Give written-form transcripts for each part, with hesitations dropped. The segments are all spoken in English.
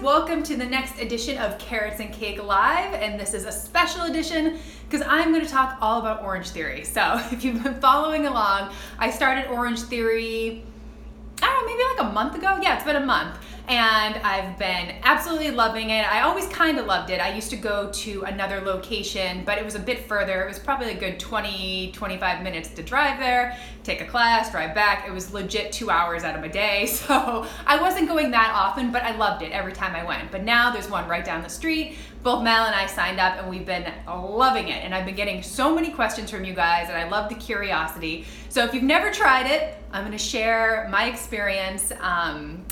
welcome to the next edition of Carrots and Cake Live, and this is a special edition because I'm going to talk all about Orangetheory. So if you've been following along, I started Orangetheory, I don't know, maybe like a month ago. Yeah, it's been a month. And I've been absolutely loving it. I always kind of loved it. I used to go to another location, but it was a bit further. It was probably a good 20-25 minutes to drive there, take a class, drive back. It was legit 2 hours out of my day. So I wasn't going that often, but I loved it every time I went. But now there's one right down the street. Both Mel and I signed up and we've been loving it. And I've been getting so many questions from you guys and I love the curiosity. So if you've never tried it, I'm gonna share my experience.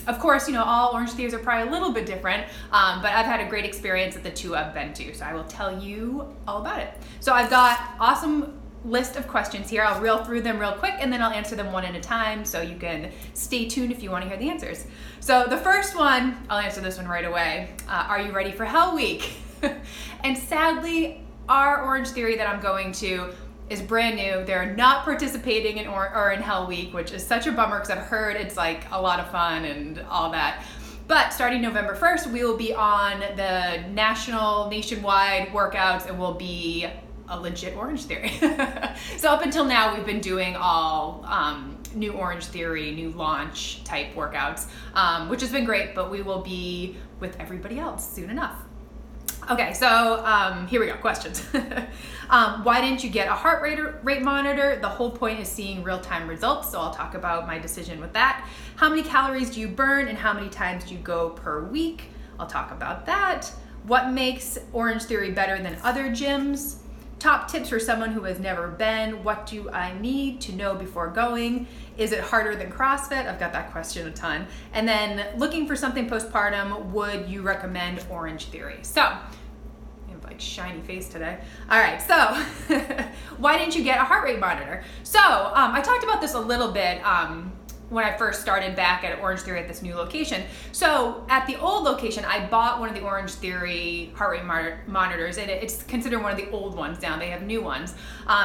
Of course, you know, all Orangetheories are probably a little bit different, but I've had a great experience at the two I've been to. So I will tell you all about it. So I've got awesome list of questions here. I'll reel through them real quick and then I'll answer them one at a time so you can stay tuned if you want to hear the answers. So the first one, I'll answer this one right away. Are you ready for Hell Week? And sadly, our Orangetheory that I'm going to is brand new. They're not participating in Hell Week, which is such a bummer because I've heard it's like a lot of fun and all that. But starting November 1st, we will be on the nationwide workouts and we'll be a legit Orangetheory. So up until now, we've been doing all new Orangetheory, new launch type workouts, which has been great, but we will be with everybody else soon enough. Okay, so here we go, questions. Why didn't you get a heart rate monitor? The whole point is seeing real-time results, so I'll talk about my decision with that. How many calories do you burn and how many times do you go per week? I'll talk about that. What makes Orangetheory better than other gyms? Top tips for someone who has never been. What do I need to know before going? Is it harder than CrossFit? I've got that question a ton. And then looking for something postpartum, would you recommend Orangetheory? So, I have like shiny face today. All right, so why didn't you get a heart rate monitor? So I talked about this a little bit when I first started back at Orangetheory at this new location. So at the old location, I bought one of the Orangetheory heart rate monitors, and it's considered one of the old ones now. They have new ones.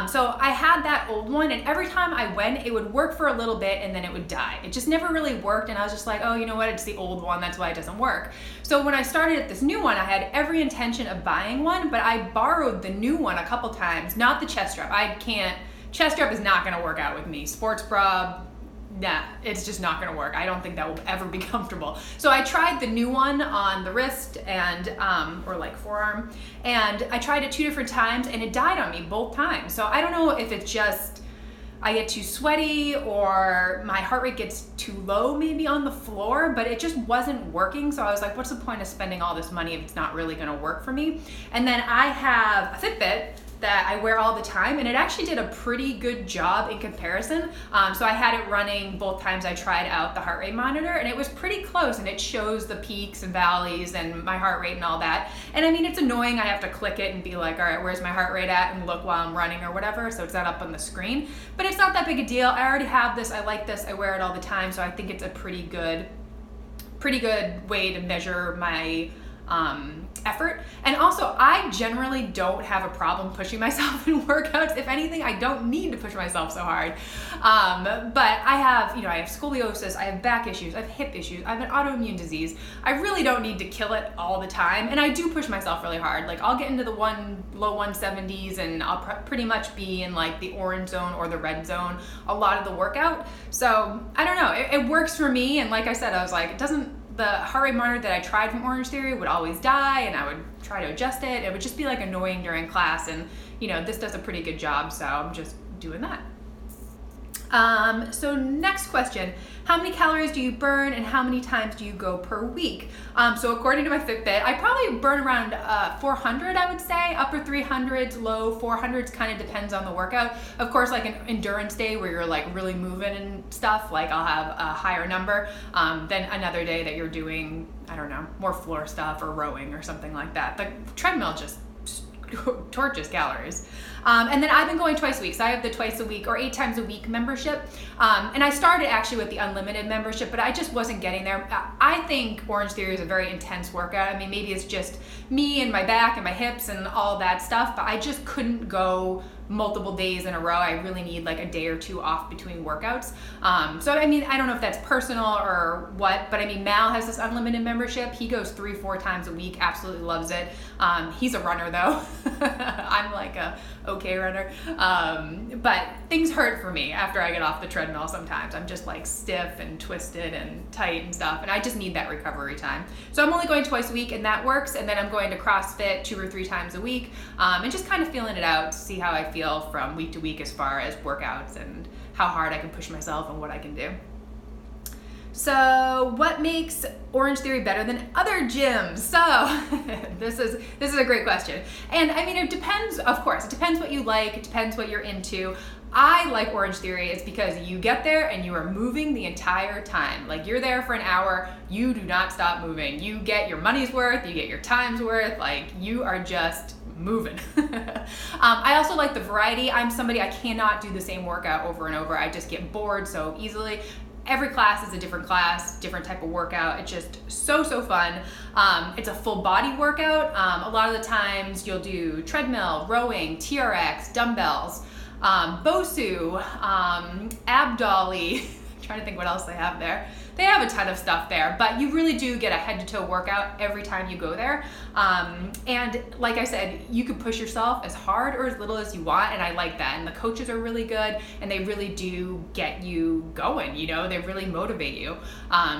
So I had that old one, and every time I went, it would work for a little bit, and then it would die. It just never really worked, and I was just like, oh, you know what? It's the old one. That's why it doesn't work. So when I started at this new one, I had every intention of buying one, but I borrowed the new one a couple times, not the chest strap. Chest strap is not gonna work out with me. Sports bra, nah, it's just not gonna work. I don't think that will ever be comfortable. So I tried the new one on the wrist and, or like forearm, and I tried it 2 different times and it died on me both times. So I don't know if it's just, I get too sweaty or my heart rate gets too low maybe on the floor, but it just wasn't working. So I was like, what's the point of spending all this money if it's not really gonna work for me? And then I have a Fitbit that I wear all the time, and it actually did a pretty good job in comparison. So I had it running both times I tried out the heart rate monitor, and it was pretty close, and it shows the peaks and valleys and my heart rate and all that. And I mean, it's annoying. I have to click it and be like, all right, where's my heart rate at, and look while I'm running or whatever, so it's not up on the screen. But it's not that big a deal. I already have this. I like this. I wear it all the time, so I think it's a pretty good way to measure my effort. And also, I generally don't have a problem pushing myself in workouts. If anything, I don't need to push myself so hard. But I have scoliosis, I have back issues, I have hip issues, I have an autoimmune disease. I really don't need to kill it all the time. And I do push myself really hard. Like I'll get into the low 170s and I'll pretty much be in like the orange zone or the red zone a lot of the workout. So I don't know, it works for me. And like I said, I was like, the heart rate monitor that I tried from Orangetheory would always die, and I would try to adjust it. It would just be like annoying during class, and you know, this does a pretty good job, so I'm just doing that. So next question, how many calories do you burn and how many times do you go per week? So according to my Fitbit, I probably burn around 400, I would say, upper 300s, low 400s, kind of depends on the workout. Of course, like an endurance day where you're like really moving and stuff, like I'll have a higher number than another day that you're doing, I don't know, more floor stuff or rowing or something like that. The treadmill just torches calories. And then I've been going twice a week. So I have the twice a week or 8 times a week membership. And I started actually with the unlimited membership, but I just wasn't getting there. I think Orangetheory is a very intense workout. I mean, maybe it's just me and my back and my hips and all that stuff, but I just couldn't go multiple days in a row. I really need like a day or two off between workouts. So I mean, I don't know if that's personal or what, but I mean, Mal has this unlimited membership. He goes 3-4 times a week, absolutely loves it. He's a runner though. I'm like a okay runner. But things hurt for me after I get off the treadmill sometimes. I'm just like stiff and twisted and tight and stuff, and I just need that recovery time. So I'm only going twice a week, and that works. And then I'm going to CrossFit 2 or 3 times a week, and just kind of feeling it out to see how I feel from week to week as far as workouts and how hard I can push myself and what I can do. So what makes Orangetheory better than other gyms? So this is a great question. And I mean, it depends, of course, it depends what you like, it depends what you're into. I like Orangetheory is because you get there and you are moving the entire time. Like you're there for an hour, you do not stop moving. You get your money's worth, you get your time's worth, like you are just moving. I also like the variety. I'm somebody, I cannot do the same workout over and over. I just get bored so easily. Every class is a different class, different type of workout. It's just so fun. It's a full body workout. A lot of the times you'll do treadmill, rowing, TRX, dumbbells, BOSU, ab dolly. I'm trying to think what else they have there. They have a ton of stuff there, but you really do get a head to toe workout every time you go there. And like I said, you can push yourself as hard or as little as you want, and I like that. And the coaches are really good, and they really do get you going, you know, they really motivate you.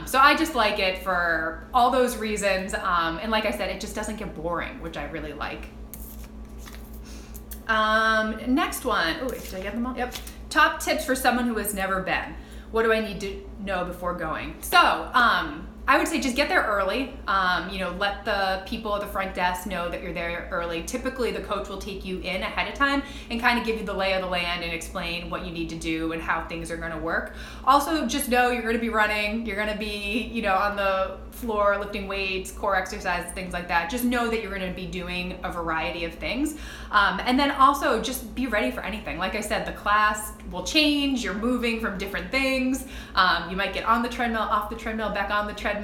So I just like it for all those reasons. And like I said, it just doesn't get boring, which I really like. Next one. Oh, did I get them all? Yep. Top tips for someone who has never been. What do I need to know before going? So I would say just get there early. You know, let the people at the front desk know that you're there early. Typically, the coach will take you in ahead of time and kind of give you the lay of the land and explain what you need to do and how things are going to work. Also, just know you're going to be running. You're going to be, you know, on the floor lifting weights, core exercises, things like that. Just know that you're going to be doing a variety of things. And then also just be ready for anything. Like I said, the class will change. You're moving from different things. You might get on the treadmill, off the treadmill, back on the treadmill.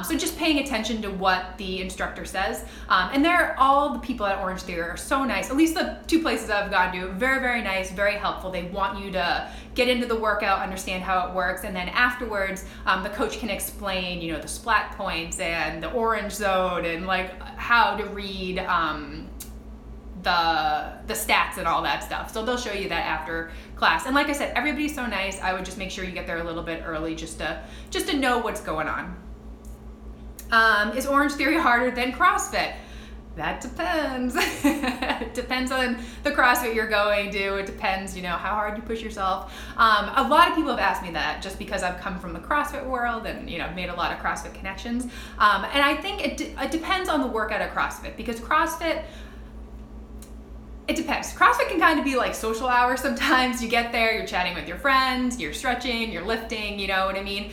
So just paying attention to what the instructor says. And all the people at Orangetheory are so nice. At least the 2 places I've gone to, very nice, very helpful. They want you to get into the workout, understand how it works, and then afterwards, the coach can explain, you know, the splat points and the orange zone and like how to read the stats and all that stuff. So they'll show you that after class. And like I said, everybody's so nice. I would just make sure you get there a little bit early just to know what's going on. Is Orangetheory harder than CrossFit? That depends. It depends on the CrossFit you're going to. It depends, you know, how hard you push yourself. A lot of people have asked me that just because I've come from the CrossFit world and, you know, I've made a lot of CrossFit connections. And I think it depends on the workout at CrossFit, because CrossFit, it depends. CrossFit can kind of be like social hours sometimes. You get there, you're chatting with your friends, you're stretching, you're lifting, you know what I mean?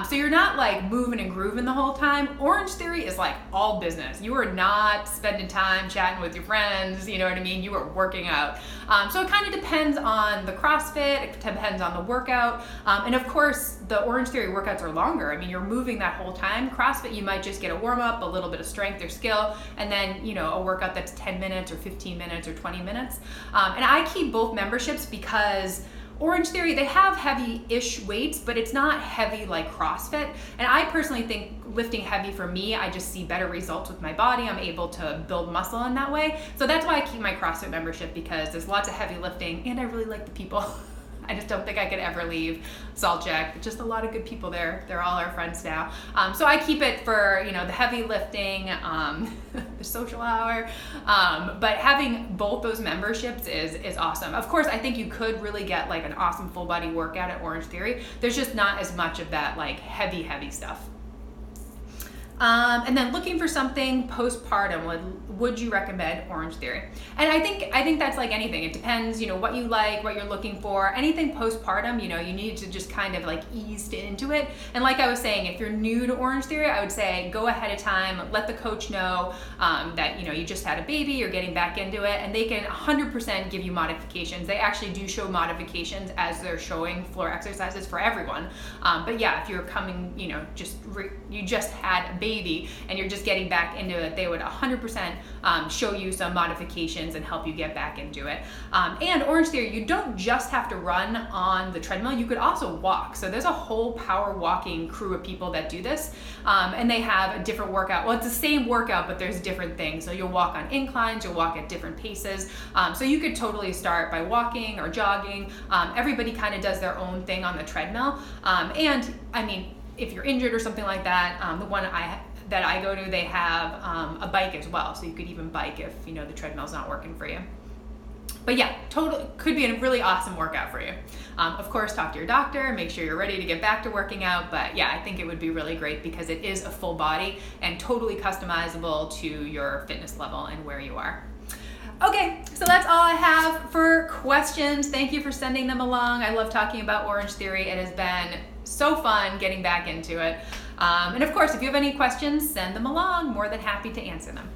So you're not like moving and grooving the whole time. Orangetheory is like all business. You are not spending time chatting with your friends, you know what I mean? You are working out. So it kind of depends on the CrossFit, it depends on the workout. And of course, the Orangetheory workouts are longer. I mean, you're moving that whole time. CrossFit, you might just get a warm up, a little bit of strength or skill, and then, you know, a workout that's 10 minutes or 15 minutes or 20 minutes. And I keep both memberships because Orangetheory, they have heavy-ish weights, but it's not heavy like CrossFit. And I personally think lifting heavy, for me, I just see better results with my body. I'm able to build muscle in that way. So that's why I keep my CrossFit membership, because there's lots of heavy lifting and I really like the people. I just don't think I could ever leave Salt Jack. Just a lot of good people there. They're all our friends now. So I keep it for, you know, the heavy lifting, the social hour. But having both those memberships is awesome. Of course, I think you could really get like an awesome full body workout at Orangetheory. There's just not as much of that like heavy stuff. And then looking for something postpartum, would you recommend Orangetheory? And I think that's like anything. It depends, you know, what you like, what you're looking for. Anything postpartum, you know, you need to just kind of like ease into it. And like I was saying, if you're new to Orangetheory, I would say go ahead of time, let the coach know that, you know, you just had a baby, you're getting back into it, and they can 100% give you modifications. They actually do show modifications as they're showing floor exercises for everyone. But yeah, if you're coming, you know, you just had a baby, baby and you're just getting back into it, they would 100% show you some modifications and help you get back into it. And Orangetheory, you don't just have to run on the treadmill, you could also walk. So there's a whole power walking crew of people that do this, and they have a different workout. Well, it's the same workout, but there's different things. So you'll walk on inclines, you'll walk at different paces. So you could totally start by walking or jogging. Everybody kind of does their own thing on the treadmill. And I mean, if you're injured or something like that, the one that I go to, they have a bike as well. So you could even bike if, you know, the treadmill's not working for you. But yeah, totally could be a really awesome workout for you. Of course, talk to your doctor, make sure you're ready to get back to working out. But yeah, I think it would be really great because it is a full body and totally customizable to your fitness level and where you are. Okay, so that's all I have for questions. Thank you for sending them along. I love talking about Orangetheory. It has been so fun getting back into it. And of course, if you have any questions, send them along. More than happy to answer them.